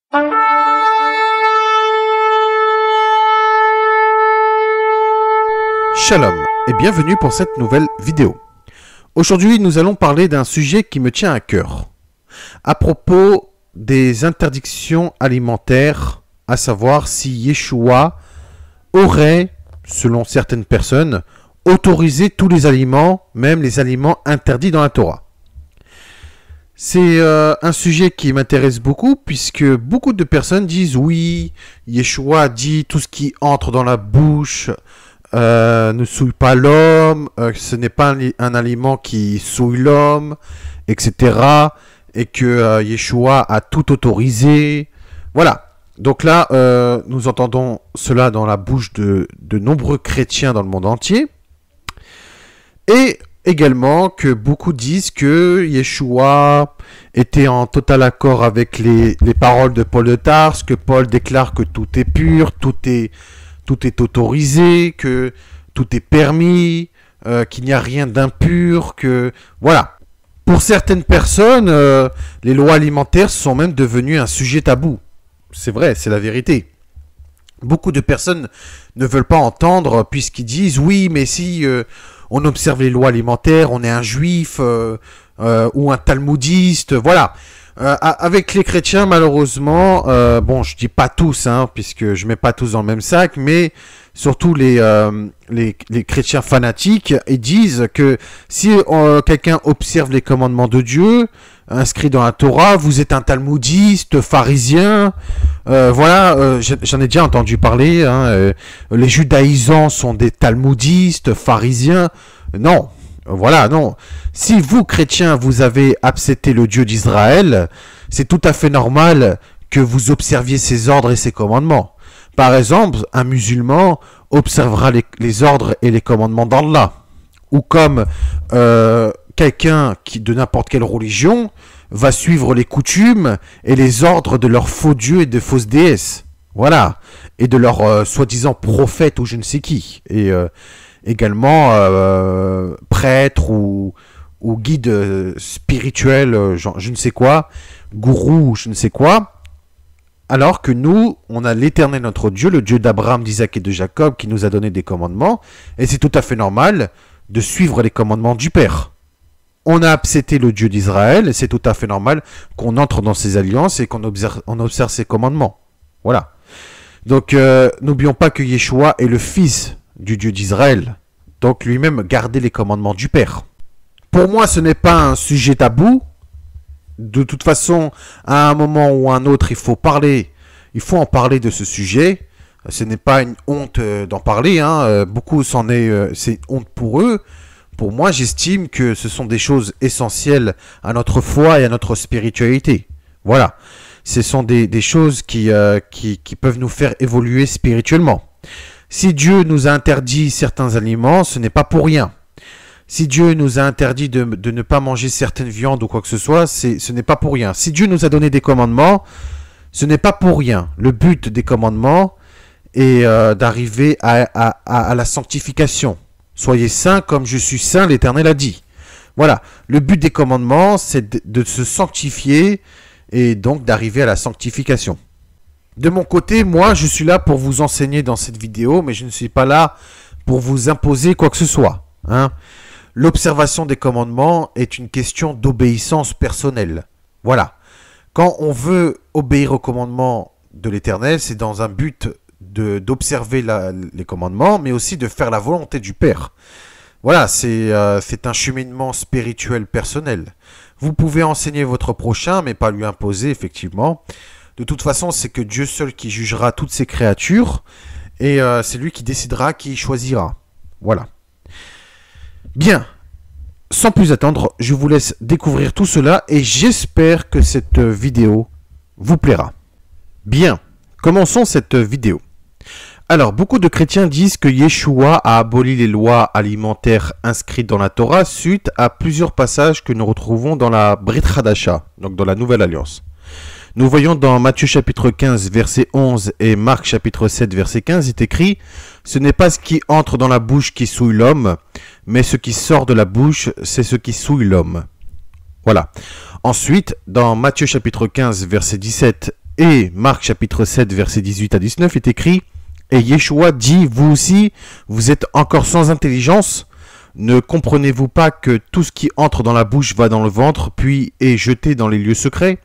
Shalom et bienvenue pour cette nouvelle vidéo. Aujourd'hui, nous allons parler d'un sujet qui me tient à cœur. À propos des interdictions alimentaires, à savoir si Yeshua aurait, selon certaines personnes, autorisé tous les aliments, même les aliments interdits dans la Torah. C'est un sujet qui m'intéresse beaucoup puisque beaucoup de personnes disent oui, Yeshua dit tout ce qui entre dans la bouche ne souille pas l'homme, ce n'est pas un aliment qui souille l'homme, etc. Et que Yeshua a tout autorisé. Voilà. Donc là, nous entendons cela dans la bouche de nombreux chrétiens dans le monde entier. Et également que beaucoup disent que Yeshua était en total accord avec les paroles de Paul de Tarse, que Paul déclare que tout est pur, tout est autorisé, que tout est permis, qu'il n'y a rien d'impur, que... Voilà. Pour certaines personnes, les lois alimentaires sont même devenues un sujet tabou. C'est vrai, c'est la vérité. Beaucoup de personnes ne veulent pas entendre puisqu'ils disent « Oui, mais si on observe les lois alimentaires, on est un juif ou un talmudiste. » Voilà. Avec les chrétiens, malheureusement, bon, je dis pas tous, hein, puisque je mets pas tous dans le même sac, mais surtout les chrétiens fanatiques, ils disent que si quelqu'un observe les commandements de Dieu, inscrits dans la Torah, vous êtes un talmudiste, pharisien, voilà, j'en ai déjà entendu parler, hein, les judaïsants sont des talmudistes, pharisiens, non. Voilà, non. Si vous, chrétiens, vous avez accepté le Dieu d'Israël, c'est tout à fait normal que vous observiez ses ordres et ses commandements. Par exemple, un musulman observera les ordres et les commandements d'Allah. Ou comme quelqu'un de n'importe quelle religion va suivre les coutumes et les ordres de leurs faux dieux et de fausses déesses. Voilà. Et de leurs soi-disant prophètes ou je ne sais qui. Et... également prêtre ou guide spirituel, je ne sais quoi, gourou, je ne sais quoi, alors que nous, on a l'Éternel notre Dieu, le Dieu d'Abraham, d'Isaac et de Jacob, qui nous a donné des commandements, et c'est tout à fait normal de suivre les commandements du Père. On a accepté le Dieu d'Israël, et c'est tout à fait normal qu'on entre dans ses alliances et qu'on observe ses commandements. Voilà. Donc, n'oublions pas que Yeshua est le Fils du Dieu d'Israël, donc lui-même garder les commandements du Père. Pour moi, ce n'est pas un sujet tabou. De toute façon, à un moment ou à un autre, il faut en parler de ce sujet. Ce n'est pas une honte d'en parler, hein. Beaucoup c'est une honte pour eux. Pour moi, j'estime que ce sont des choses essentielles à notre foi et à notre spiritualité. Voilà. Ce sont des choses qui peuvent nous faire évoluer spirituellement. Si Dieu nous a interdit certains aliments, ce n'est pas pour rien. Si Dieu nous a interdit de ne pas manger certaines viandes ou quoi que ce soit, ce n'est pas pour rien. Si Dieu nous a donné des commandements, ce n'est pas pour rien. Le but des commandements est d'arriver à la sanctification. Soyez saints comme je suis saint, l'Éternel a dit. Voilà. Le but des commandements, c'est de se sanctifier et donc d'arriver à la sanctification. De mon côté, moi, je suis là pour vous enseigner dans cette vidéo, mais je ne suis pas là pour vous imposer quoi que ce soit. Hein. L'observation des commandements est une question d'obéissance personnelle. Voilà. Quand on veut obéir aux commandements de l'Éternel, c'est dans un but d'observer les commandements, mais aussi de faire la volonté du Père. Voilà, c'est un cheminement spirituel personnel. Vous pouvez enseigner votre prochain, mais pas lui imposer, effectivement. De toute façon, c'est que Dieu seul qui jugera toutes ses créatures et c'est lui qui décidera, qui choisira. Voilà. Bien. Sans plus attendre, je vous laisse découvrir tout cela et j'espère que cette vidéo vous plaira. Bien. Commençons cette vidéo. Alors, beaucoup de chrétiens disent que Yeshua a aboli les lois alimentaires inscrites dans la Torah suite à plusieurs passages que nous retrouvons dans la Brit Hadasha, donc dans la Nouvelle Alliance. Nous voyons dans Matthieu chapitre 15 verset 11 et Marc chapitre 7 verset 15, il est écrit « Ce n'est pas ce qui entre dans la bouche qui souille l'homme, mais ce qui sort de la bouche, c'est ce qui souille l'homme. » Voilà. Ensuite, dans Matthieu chapitre 15 verset 17 et Marc chapitre 7 versets 18 à 19 est écrit « Et Yeshua dit, vous aussi, vous êtes encore sans intelligence ? Ne comprenez-vous pas que tout ce qui entre dans la bouche va dans le ventre, puis est jeté dans les lieux secrets ?»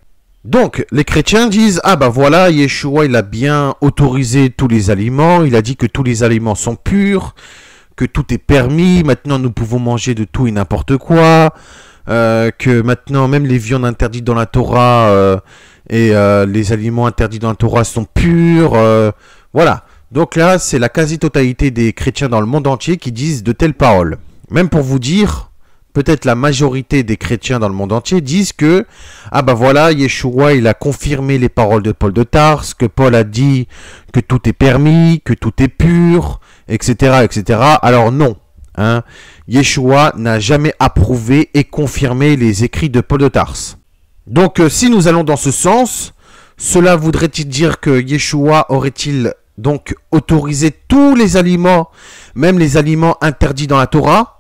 Donc, les chrétiens disent « Ah bah voilà, Yeshua, il a bien autorisé tous les aliments, il a dit que tous les aliments sont purs, que tout est permis, maintenant nous pouvons manger de tout et n'importe quoi, que maintenant même les viandes interdites dans la Torah les aliments interdits dans la Torah sont purs. » Voilà. Donc là, c'est la quasi-totalité des chrétiens dans le monde entier qui disent de telles paroles. Même pour vous dire, peut-être la majorité des chrétiens dans le monde entier disent que, ah ben voilà, Yeshua, il a confirmé les paroles de Paul de Tarse, que Paul a dit que tout est permis, que tout est pur, etc., etc. Alors non, hein, Yeshua n'a jamais approuvé et confirmé les écrits de Paul de Tarse. Donc si nous allons dans ce sens, cela voudrait-il dire que Yeshua aurait-il donc autorisé tous les aliments, même les aliments interdits dans la Torah?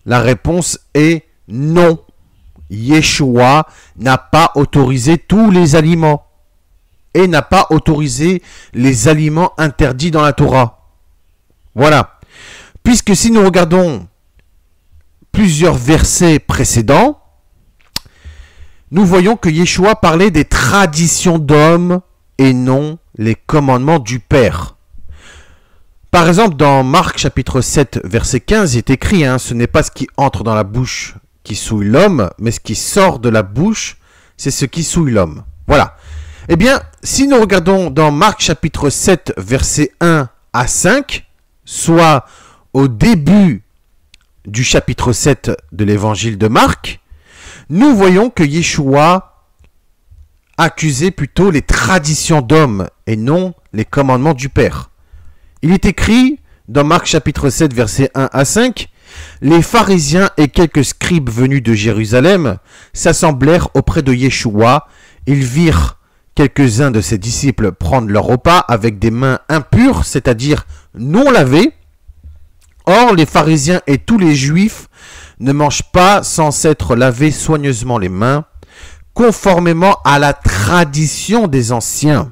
La réponse est non. Yeshua n'a pas autorisé tous les aliments et n'a pas autorisé les aliments interdits dans la Torah. Voilà. Puisque si nous regardons plusieurs versets précédents, nous voyons que Yeshua parlait des traditions d'hommes et non les commandements du Père. Par exemple, dans Marc chapitre 7, verset 15, il est écrit, ce n'est pas ce qui entre dans la bouche qui souille l'homme, mais ce qui sort de la bouche, c'est ce qui souille l'homme. Voilà. Eh bien, si nous regardons dans Marc chapitre 7, verset 1 à 5, soit au début du chapitre 7 de l'évangile de Marc, nous voyons que Yeshua accusait plutôt les traditions d'hommes et non les commandements du Père. Il est écrit dans Marc chapitre 7 versets 1 à 5, « Les pharisiens et quelques scribes venus de Jérusalem s'assemblèrent auprès de Yeshua. Ils virent quelques-uns de ses disciples prendre leur repas avec des mains impures, c'est-à-dire non lavées. Or, les pharisiens et tous les juifs ne mangent pas sans s'être lavés soigneusement les mains, conformément à la tradition des anciens.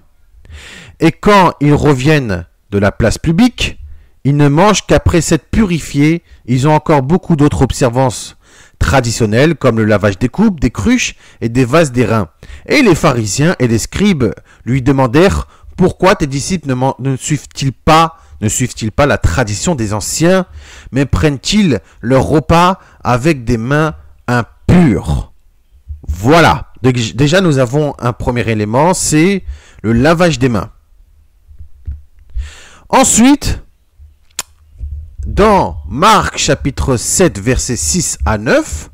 Et quand ils reviennent de la place publique, ils ne mangent qu'après s'être purifiés. Ils ont encore beaucoup d'autres observances traditionnelles, comme le lavage des coupes, des cruches et des vases d'airain. Et les pharisiens et les scribes lui demandèrent « Pourquoi tes disciples ne suivent-ils pas la tradition des anciens, mais prennent-ils leur repas avec des mains impures ?» Voilà. Déjà, nous avons un premier élément, c'est le lavage des mains. Ensuite, dans Marc chapitre 7, versets 6 à 9,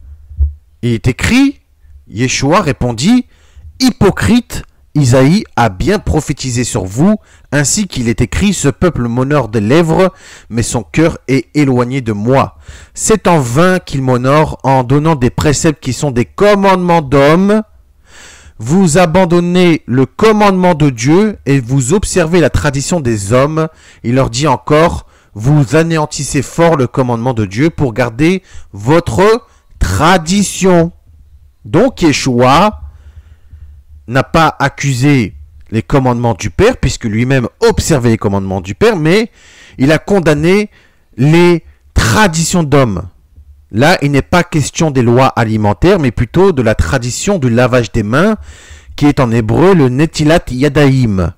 il est écrit, Yeshua répondit, « Hypocrite, Isaïe a bien prophétisé sur vous, ainsi qu'il est écrit, ce peuple m'honore des lèvres, mais son cœur est éloigné de moi. C'est en vain qu'il m'honore en donnant des préceptes qui sont des commandements d'hommes. Vous abandonnez le commandement de Dieu et vous observez la tradition des hommes. » Il leur dit encore, vous anéantissez fort le commandement de Dieu pour garder votre tradition. Donc Yeshua n'a pas accusé les commandements du Père, puisque lui-même observait les commandements du Père, mais il a condamné les traditions d'hommes. Là, il n'est pas question des lois alimentaires, mais plutôt de la tradition du lavage des mains, qui est en hébreu le Netilat Yadaim.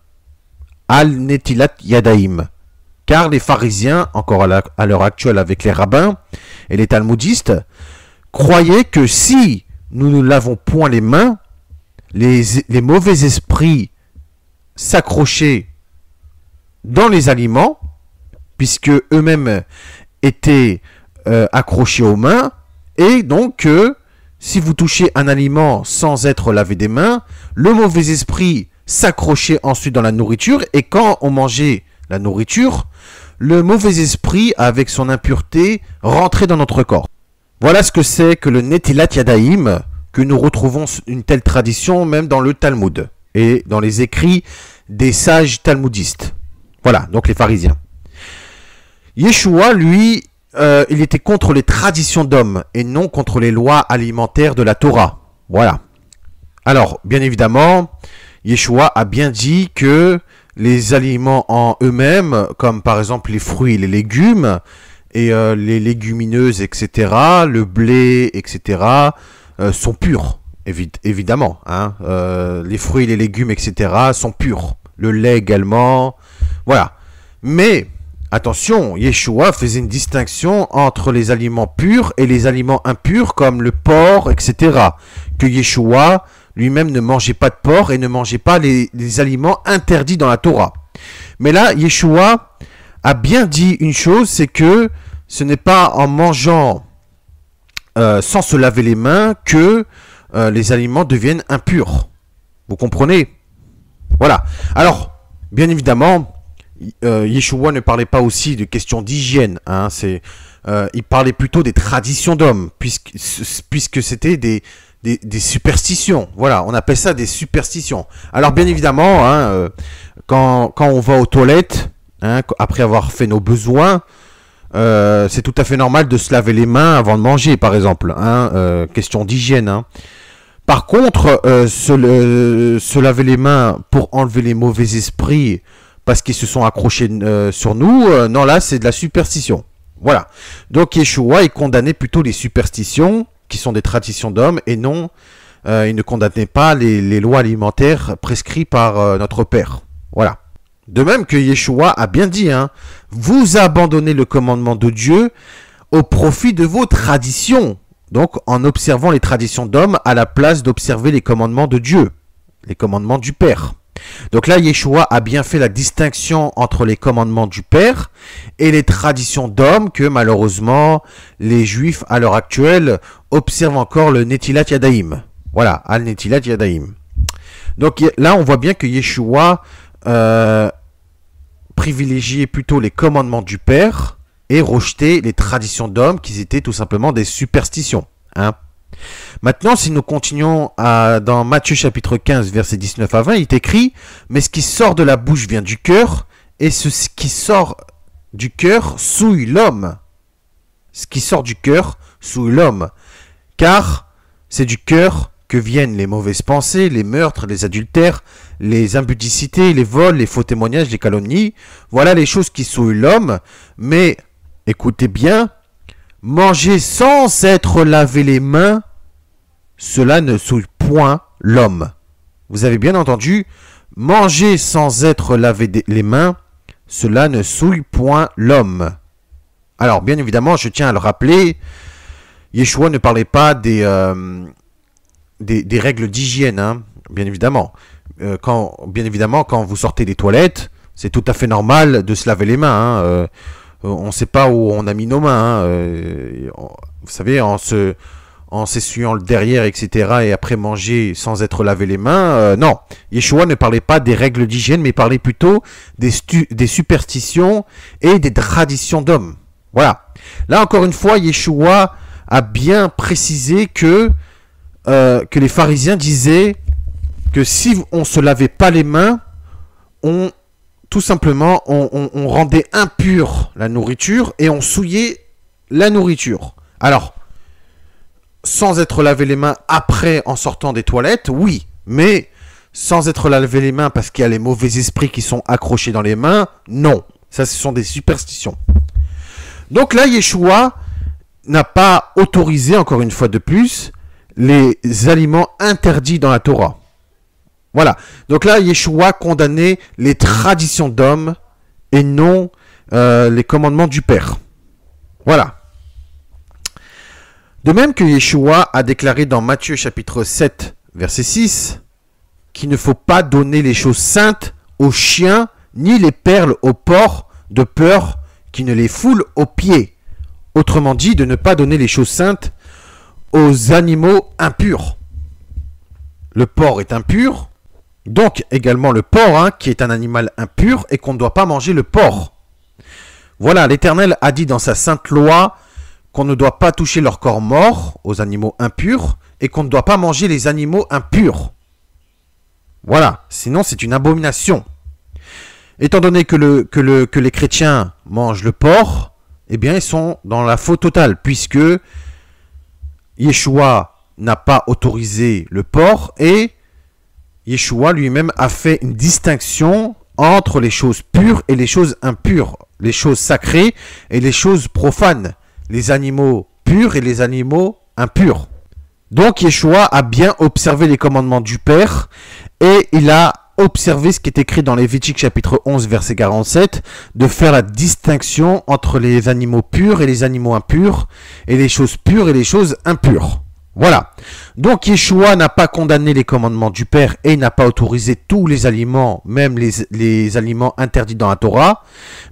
Al-Netilat Yadaim. Car les pharisiens, encore à l'heure actuelle avec les rabbins et les talmudistes, croyaient que si nous ne lavons point les mains, les mauvais esprits s'accrochaient dans les aliments, puisque eux-mêmes étaient accrochés aux mains, et donc si vous touchez un aliment sans être lavé des mains, le mauvais esprit s'accrochait ensuite dans la nourriture, et quand on mangeait la nourriture, le mauvais esprit, avec son impureté, rentrait dans notre corps. Voilà ce que c'est que le Netilat Yadaim, que nous retrouvons une telle tradition même dans le Talmud et dans les écrits des sages talmudistes. Voilà, donc les pharisiens. Yeshua, lui, il était contre les traditions d'hommes et non contre les lois alimentaires de la Torah. Voilà. Alors, bien évidemment, Yeshua a bien dit que les aliments en eux-mêmes, comme par exemple les fruits et les légumes, et les légumineuses, etc., le blé, etc., sont purs, évidemment. Hein. Les fruits et les légumes, etc., sont purs. Le lait également, voilà. Mais, attention, Yeshua faisait une distinction entre les aliments purs et les aliments impurs, comme le porc, etc. Que Yeshua lui-même ne mangeait pas de porc et ne mangeait pas les aliments interdits dans la Torah. Mais là, Yeshua a bien dit une chose, c'est que ce n'est pas en mangeant sans se laver les mains que les aliments deviennent impurs. Vous comprenez? Voilà. Alors, bien évidemment, Yeshua ne parlait pas aussi de questions d'hygiène. Hein, il parlait plutôt des traditions d'hommes, puisque c'était des superstitions. Voilà, on appelle ça des superstitions. Alors, bien évidemment, hein, quand on va aux toilettes, hein, après avoir fait nos besoins, c'est tout à fait normal de se laver les mains avant de manger, par exemple. Hein, question d'hygiène. Hein. Par contre, se laver les mains pour enlever les mauvais esprits parce qu'ils se sont accrochés sur nous, non, là, c'est de la superstition. Voilà. Donc, Yeshua, il condamnait plutôt les superstitions, qui sont des traditions d'hommes, et non, il ne condamnait pas les lois alimentaires prescrites par notre Père. Voilà. De même que Yeshua a bien dit, hein, vous abandonnez le commandement de Dieu au profit de vos traditions. Donc, en observant les traditions d'hommes à la place d'observer les commandements de Dieu, les commandements du Père. Donc là, Yeshua a bien fait la distinction entre les commandements du Père et les traditions d'hommes que, malheureusement, les Juifs, à l'heure actuelle, observent encore le Netilat Yadayim. Voilà, Al-Netilat Yadayim. Donc là, on voit bien que Yeshua privilégiait plutôt les commandements du Père et rejetait les traditions d'hommes qui étaient tout simplement des superstitions. Hein. Maintenant, si nous continuons dans Matthieu chapitre 15, versets 19 à 20, il est écrit « Mais ce qui sort de la bouche vient du cœur, et ce qui sort du cœur souille l'homme. » Ce qui sort du cœur souille l'homme, car c'est du cœur que viennent les mauvaises pensées, les meurtres, les adultères, les impudicités, les vols, les faux témoignages, les calomnies. Voilà les choses qui souillent l'homme, mais écoutez bien, manger sans être lavé les mains, cela ne souille point l'homme. Vous avez bien entendu, manger sans être lavé les mains, cela ne souille point l'homme. Alors, bien évidemment, je tiens à le rappeler, Yeshua ne parlait pas des règles d'hygiène, hein, bien évidemment. Quand vous sortez des toilettes, c'est tout à fait normal de se laver les mains. Hein, on ne sait pas où on a mis nos mains. Hein, vous savez, en s'essuyant le derrière, etc. et après manger sans être lavé les mains. Non, Yeshua ne parlait pas des règles d'hygiène, mais parlait plutôt des superstitions et des traditions d'hommes. Voilà. Là, encore une fois, Yeshua a bien précisé que les pharisiens disaient que si on ne se lavait pas les mains, tout simplement, on rendait impure la nourriture et on souillait la nourriture. Alors, sans être lavé les mains après en sortant des toilettes, oui, mais sans être lavé les mains parce qu'il y a les mauvais esprits qui sont accrochés dans les mains, non. Ça, ce sont des superstitions. Donc là, Yeshua n'a pas autorisé, encore une fois de plus, les aliments interdits dans la Torah. Voilà. Donc là, Yeshua condamnait les traditions d'hommes et non les commandements du Père. Voilà. De même que Yeshua a déclaré dans Matthieu chapitre 7, verset 6, qu'il ne faut pas donner les choses saintes aux chiens, ni les perles aux porcs, de peur qu'ils ne les foulent aux pieds. Autrement dit, de ne pas donner les choses saintes aux animaux impurs. Le porc est impur, donc également le porc, hein, qui est un animal impur, et qu'on ne doit pas manger le porc. Voilà, l'Éternel a dit dans sa sainte loi qu'on ne doit pas toucher leur corps mort aux animaux impurs, et qu'on ne doit pas manger les animaux impurs. Voilà, sinon c'est une abomination. Étant donné que les chrétiens mangent le porc, eh bien ils sont dans la faute totale, puisque Yeshua n'a pas autorisé le porc et Yeshua lui-même a fait une distinction entre les choses pures et les choses impures, les choses sacrées et les choses profanes, les animaux purs et les animaux impurs. Donc Yeshua a bien observé les commandements du Père et il a observé ce qui est écrit dans Lévitique chapitre 11 verset 47, de faire la distinction entre les animaux purs et les animaux impurs, et les choses pures et les choses impures. Voilà. Donc Yeshua n'a pas condamné les commandements du Père et n'a pas autorisé tous les aliments, même les aliments interdits dans la Torah,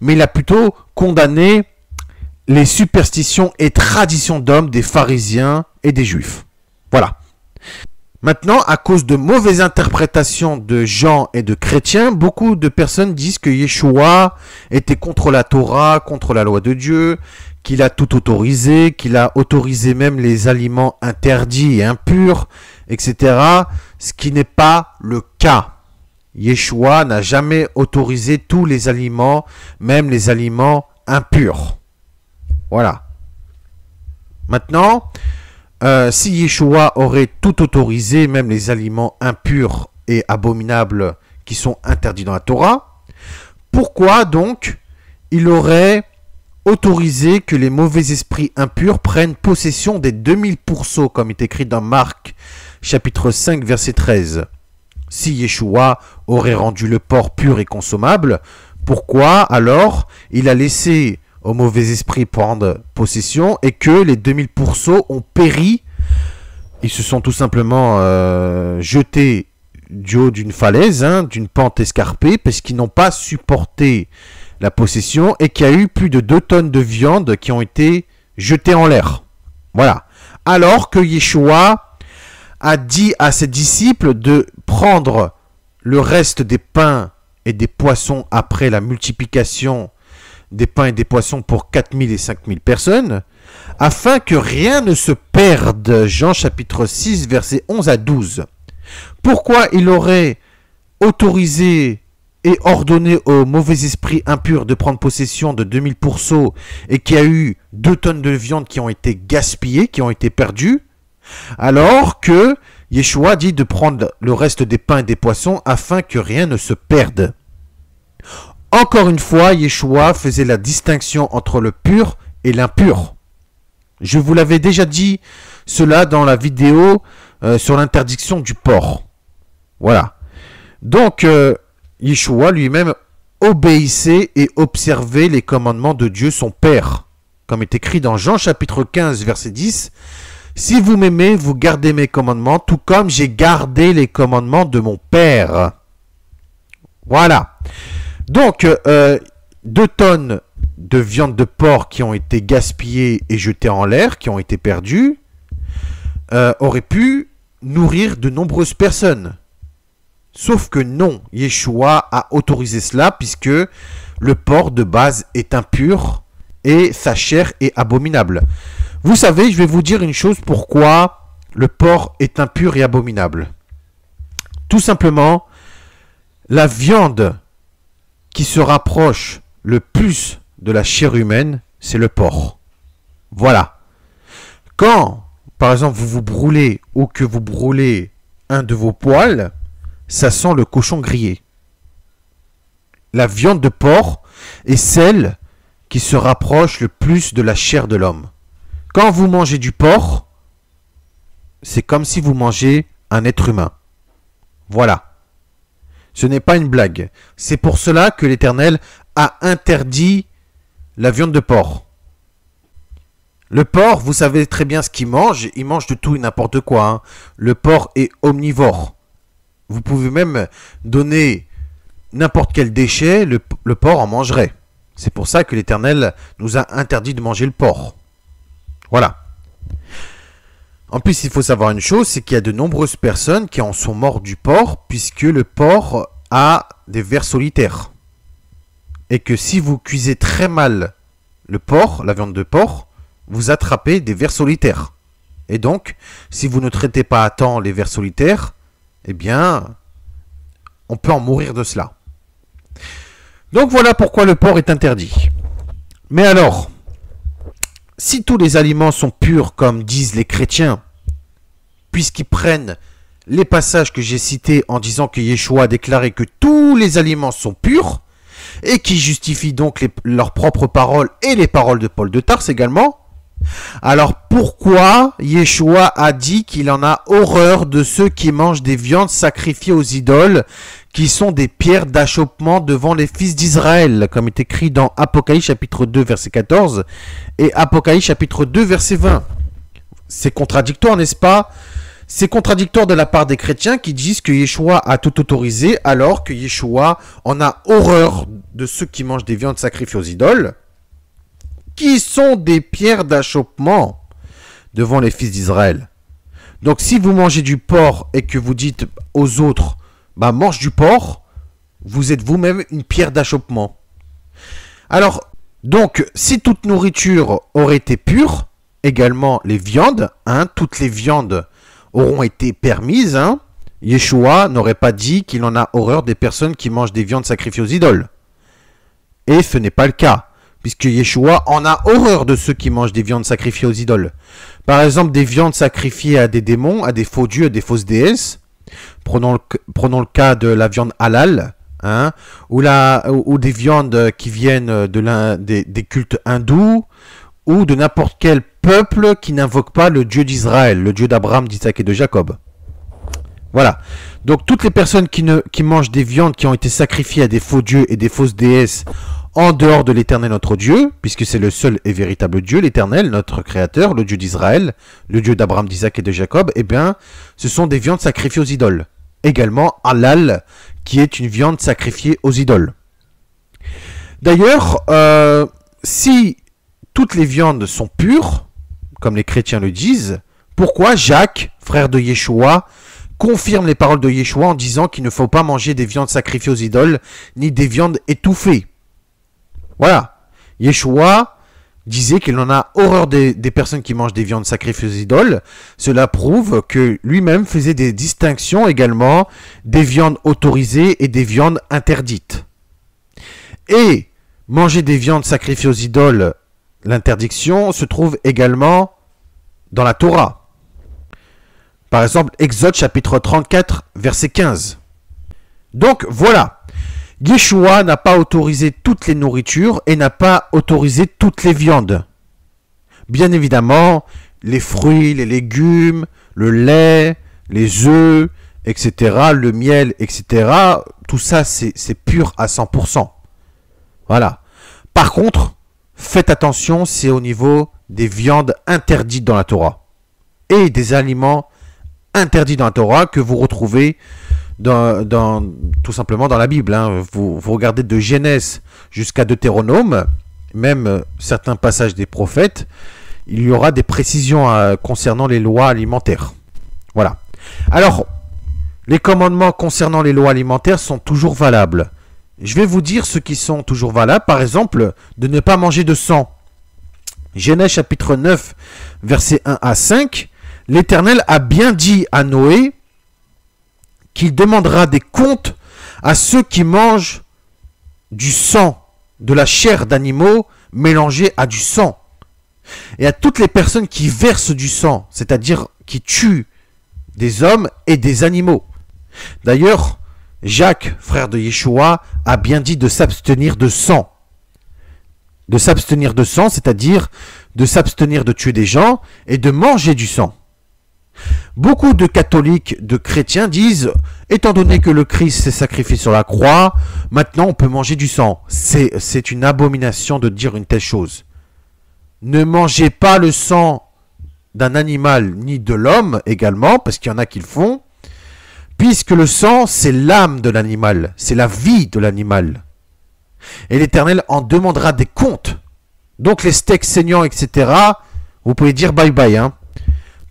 mais il a plutôt condamné les superstitions et traditions d'hommes des pharisiens et des juifs. Voilà. Maintenant, à cause de mauvaises interprétations de gens et de chrétiens, beaucoup de personnes disent que Yeshua était contre la Torah, contre la loi de Dieu, qu'il a tout autorisé, qu'il a autorisé même les aliments interdits et impurs, etc. Ce qui n'est pas le cas. Yeshua n'a jamais autorisé tous les aliments, même les aliments impurs. Voilà. Maintenant, si Yeshua aurait tout autorisé, même les aliments impurs et abominables qui sont interdits dans la Torah, pourquoi donc il aurait autorisé que les mauvais esprits impurs prennent possession des 2000 pourceaux, comme est écrit dans Marc chapitre 5 verset 13? Si Yeshua aurait rendu le porc pur et consommable, pourquoi alors il a laissé aux mauvais esprits prendre possession et que les 2000 pourceaux ont péri? Ils se sont tout simplement jetés du haut d'une falaise, d'une pente escarpée, parce qu'ils n'ont pas supporté la possession et qu'il y a eu plus de 2 tonnes de viande qui ont été jetées en l'air. Voilà. Alors que Yeshua a dit à ses disciples de prendre le reste des pains et des poissons après la multiplication des pains et des poissons pour 4000 et 5000 personnes, afin que rien ne se perde. Jean chapitre 6, versets 11 à 12. Pourquoi il aurait autorisé et ordonné aux mauvais esprits impurs de prendre possession de 2000 pourceaux et qu'il y a eu 2 tonnes de viande qui ont été gaspillées, qui ont été perdues, alors que Yeshua dit de prendre le reste des pains et des poissons afin que rien ne se perde? Encore une fois, Yeshua faisait la distinction entre le pur et l'impur. Je vous l'avais déjà dit cela dans la vidéo sur l'interdiction du porc. Voilà. Donc, Yeshua lui-même obéissait et observait les commandements de Dieu son Père. Comme est écrit dans Jean chapitre 15, verset 10. « Si vous m'aimez, vous gardez mes commandements, tout comme j'ai gardé les commandements de mon Père. » Voilà. Donc, 2 tonnes de viande de porc qui ont été gaspillées et jetées en l'air, qui ont été perdues, auraient pu nourrir de nombreuses personnes. Sauf que non, Yeshua a autorisé cela puisque le porc de base est impur et sa chair est abominable. Vous savez, je vais vous dire une chose pourquoi le porc est impur et abominable. Tout simplement, la viande qui se rapproche le plus de la chair humaine, c'est le porc. Voilà. Quand, par exemple, vous vous brûlez ou que vous brûlez un de vos poils, ça sent le cochon grillé. La viande de porc est celle qui se rapproche le plus de la chair de l'homme. Quand vous mangez du porc, c'est comme si vous mangez un être humain. Voilà. Ce n'est pas une blague. C'est pour cela que l'Éternel a interdit la viande de porc. Le porc, vous savez très bien ce qu'il mange. Il mange de tout et n'importe quoi. Le porc est omnivore. Vous pouvez même donner n'importe quel déchet, le porc en mangerait. C'est pour ça que l'Éternel nous a interdit de manger le porc. Voilà. En plus, il faut savoir une chose, c'est qu'il y a de nombreuses personnes qui en sont mortes du porc, puisque le porc a des vers solitaires. Et que si vous cuisez très mal le porc, la viande de porc, vous attrapez des vers solitaires. Et donc, si vous ne traitez pas à temps les vers solitaires, eh bien, on peut en mourir de cela. Donc voilà pourquoi le porc est interdit. Mais alors, si tous les aliments sont purs comme disent les chrétiens, puisqu'ils prennent les passages que j'ai cités en disant que Yeshua a déclaré que tous les aliments sont purs et qui justifient donc leurs propres paroles et les paroles de Paul de Tarse également, alors pourquoi Yeshua a dit qu'il en a horreur de ceux qui mangent des viandes sacrifiées aux idoles, qui sont des pierres d'achoppement devant les fils d'Israël, comme est écrit dans Apocalypse chapitre 2 verset 14 et Apocalypse chapitre 2 verset 20. C'est contradictoire, n'est-ce pas? C'est contradictoire de la part des chrétiens qui disent que Yeshua a tout autorisé, alors que Yeshua en a horreur de ceux qui mangent des viandes sacrifiées aux idoles, qui sont des pierres d'achoppement devant les fils d'Israël. Donc si vous mangez du porc et que vous dites aux autres, bah mange du porc, vous êtes vous-même une pierre d'achoppement. Alors, donc, si toute nourriture aurait été pure, également les viandes, toutes les viandes auront été permises, Yeshua n'aurait pas dit qu'il en a horreur des personnes qui mangent des viandes sacrifiées aux idoles. Et ce n'est pas le cas, puisque Yeshua en a horreur de ceux qui mangent des viandes sacrifiées aux idoles. Par exemple, des viandes sacrifiées à des démons, à des faux dieux, à des fausses déesses. Prenons le cas de la viande halal, ou des viandes qui viennent des cultes hindous, ou de n'importe quel peuple qui n'invoque pas le Dieu d'Israël, le Dieu d'Abraham, d'Isaac et de Jacob. Voilà. Donc toutes les personnes qui mangent des viandes qui ont été sacrifiées à des faux dieux et des fausses déesses en dehors de l'Éternel notre Dieu, puisque c'est le seul et véritable Dieu, l'Éternel, notre Créateur, le Dieu d'Israël, le Dieu d'Abraham, d'Isaac et de Jacob, eh bien, ce sont des viandes sacrifiées aux idoles. Également, halal, qui est une viande sacrifiée aux idoles. D'ailleurs, si toutes les viandes sont pures, comme les chrétiens le disent, pourquoi Jacques, frère de Yeshua, confirme les paroles de Yeshua en disant qu'il ne faut pas manger des viandes sacrifiées aux idoles, ni des viandes étouffées? Voilà. Yeshua disait qu'il en a horreur des personnes qui mangent des viandes sacrifiées aux idoles. Cela prouve que lui-même faisait des distinctions également des viandes autorisées et des viandes interdites. Et manger des viandes sacrifiées aux idoles, l'interdiction se trouve également dans la Torah. Par exemple, Exode chapitre 34, verset 15. Donc voilà. Yeshua n'a pas autorisé toutes les nourritures et n'a pas autorisé toutes les viandes. Bien évidemment, les fruits, les légumes, le lait, les œufs, etc., le miel, etc., tout ça, c'est pur à 100%. Voilà. Par contre, faites attention, c'est au niveau des viandes interdites dans la Torah et des aliments interdits dans la Torah que vous retrouvez tout simplement dans la Bible. Vous regardez de Genèse jusqu'à Deutéronome, même certains passages des prophètes, il y aura des précisions concernant les lois alimentaires. Voilà. Alors, les commandements concernant les lois alimentaires sont toujours valables. Je vais vous dire ceux qui sont toujours valables. Par exemple, de ne pas manger de sang. Genèse chapitre 9, versets 1 à 5. L'Éternel a bien dit à Noé qu'il demandera des comptes à ceux qui mangent du sang, de la chair d'animaux mélangée à du sang. Et à toutes les personnes qui versent du sang, c'est-à-dire qui tuent des hommes et des animaux. D'ailleurs, Jacques, frère de Yeshua, a bien dit de s'abstenir de sang. De s'abstenir de sang, c'est-à-dire de s'abstenir de tuer des gens et de manger du sang. Beaucoup de catholiques, de chrétiens disent, étant donné que le Christ s'est sacrifié sur la croix, maintenant on peut manger du sang. C'est une abomination de dire une telle chose. Ne mangez pas le sang d'un animal ni de l'homme également, parce qu'il y en a qui le font, puisque le sang c'est l'âme de l'animal, c'est la vie de l'animal. Et l'Éternel en demandera des comptes. Donc les steaks saignants, etc., vous pouvez dire bye bye,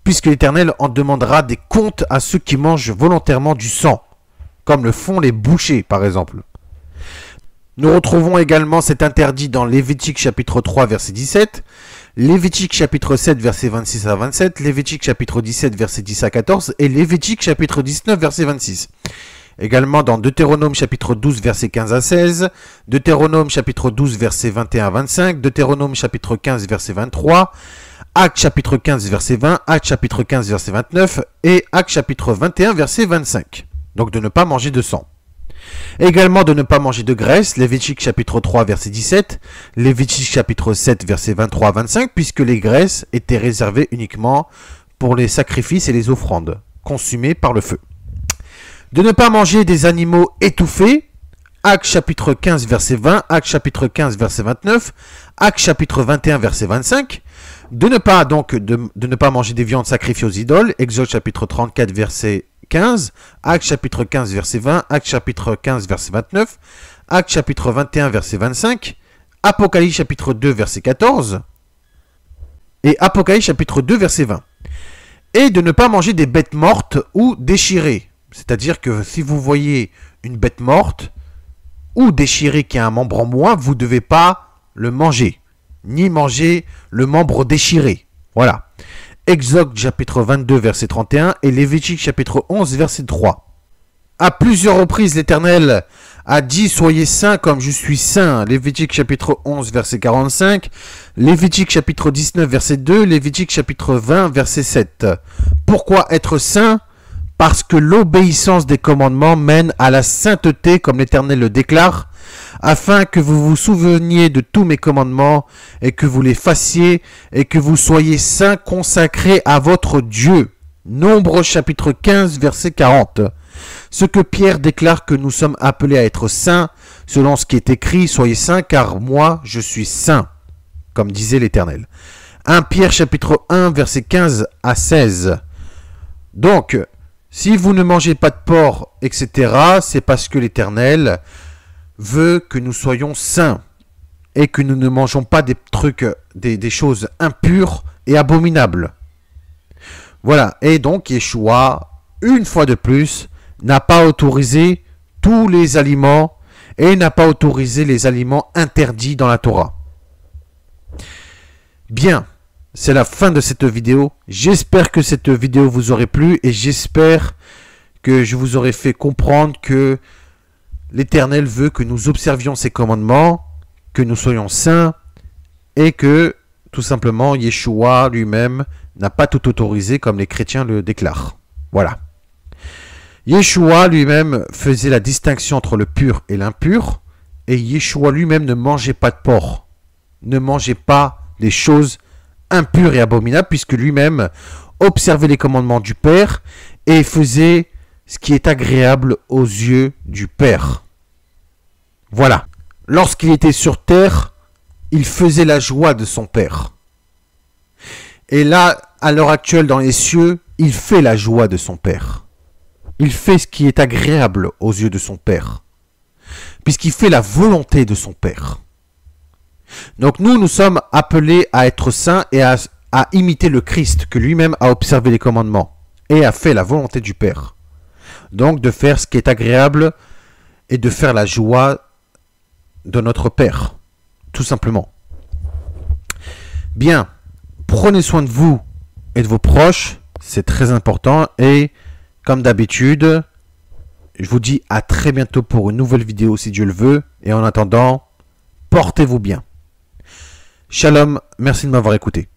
puisque l'Éternel en demandera des comptes à ceux qui mangent volontairement du sang, comme le font les bouchers, par exemple. Nous retrouvons également cet interdit dans Lévitique chapitre 3, verset 17, Lévitique chapitre 7, verset 26 à 27, Lévitique chapitre 17, verset 10 à 14, et Lévitique chapitre 19, verset 26. Également dans Deutéronome chapitre 12, verset 15 à 16, Deutéronome chapitre 12, verset 21 à 25, Deutéronome chapitre 15, verset 23, Actes chapitre 15 verset 20, Actes chapitre 15 verset 29 et Actes chapitre 21 verset 25. Donc de ne pas manger de sang. Également de ne pas manger de graisse, Lévitique chapitre 3 verset 17, Lévitique chapitre 7 verset 23 à 25, puisque les graisses étaient réservées uniquement pour les sacrifices et les offrandes, consumées par le feu. De ne pas manger des animaux étouffés, Actes chapitre 15 verset 20, Actes chapitre 15 verset 29, Actes chapitre 21 verset 25. De ne pas manger des viandes sacrifiées aux idoles, Exode chapitre 34 verset 15, Actes chapitre 15 verset 20, Actes chapitre 15 verset 29, Actes chapitre 21 verset 25, Apocalypse chapitre 2 verset 14 et Apocalypse chapitre 2 verset 20. Et de ne pas manger des bêtes mortes ou déchirées. C'est-à-dire que si vous voyez une bête morte ou déchirée qui a un membre en moins, vous ne devez pas le manger, ni manger le membre déchiré. Voilà. Exode chapitre 22 verset 31 et Lévitique chapitre 11 verset 3. À plusieurs reprises, l'Éternel a dit « Soyez saints comme je suis saint ». Lévitique chapitre 11 verset 45, Lévitique chapitre 19 verset 2, Lévitique chapitre 20 verset 7. Pourquoi être saint? Parce que l'obéissance des commandements mène à la sainteté, comme l'Éternel le déclare, afin que vous vous souveniez de tous mes commandements et que vous les fassiez et que vous soyez saints consacrés à votre Dieu. Nombre chapitre 15 verset 40. Ce que Pierre déclare que nous sommes appelés à être saints, selon ce qui est écrit, soyez saints car moi je suis saint, comme disait l'Éternel. 1 Pierre chapitre 1 verset 15 à 16. Donc, si vous ne mangez pas de porc, etc., c'est parce que l'Éternel veut que nous soyons saints et que nous ne mangeons pas des trucs, des choses impures et abominables. Voilà, et donc Yeshua, une fois de plus, n'a pas autorisé tous les aliments et n'a pas autorisé les aliments interdits dans la Torah. Bien, c'est la fin de cette vidéo. J'espère que cette vidéo vous aurait plu et j'espère que je vous aurai fait comprendre que l'Éternel veut que nous observions ses commandements, que nous soyons saints et que, tout simplement, Yeshua lui-même n'a pas tout autorisé comme les chrétiens le déclarent. Voilà. Yeshua lui-même faisait la distinction entre le pur et l'impur et Yeshua lui-même ne mangeait pas de porc, ne mangeait pas des choses impures et abominables puisque lui-même observait les commandements du Père et faisait ce qui est agréable aux yeux du Père. Voilà. Lorsqu'il était sur terre, il faisait la joie de son Père. Et là, à l'heure actuelle, dans les cieux, il fait la joie de son Père. Il fait ce qui est agréable aux yeux de son Père. Puisqu'il fait la volonté de son Père. Donc nous sommes appelés à être saints et à imiter le Christ, que lui-même a observé les commandements et a fait la volonté du Père. Donc de faire ce qui est agréable et de faire la joie de notre Père, tout simplement. Bien, prenez soin de vous et de vos proches, c'est très important et comme d'habitude, je vous dis à très bientôt pour une nouvelle vidéo si Dieu le veut et en attendant, portez-vous bien. Shalom, merci de m'avoir écouté.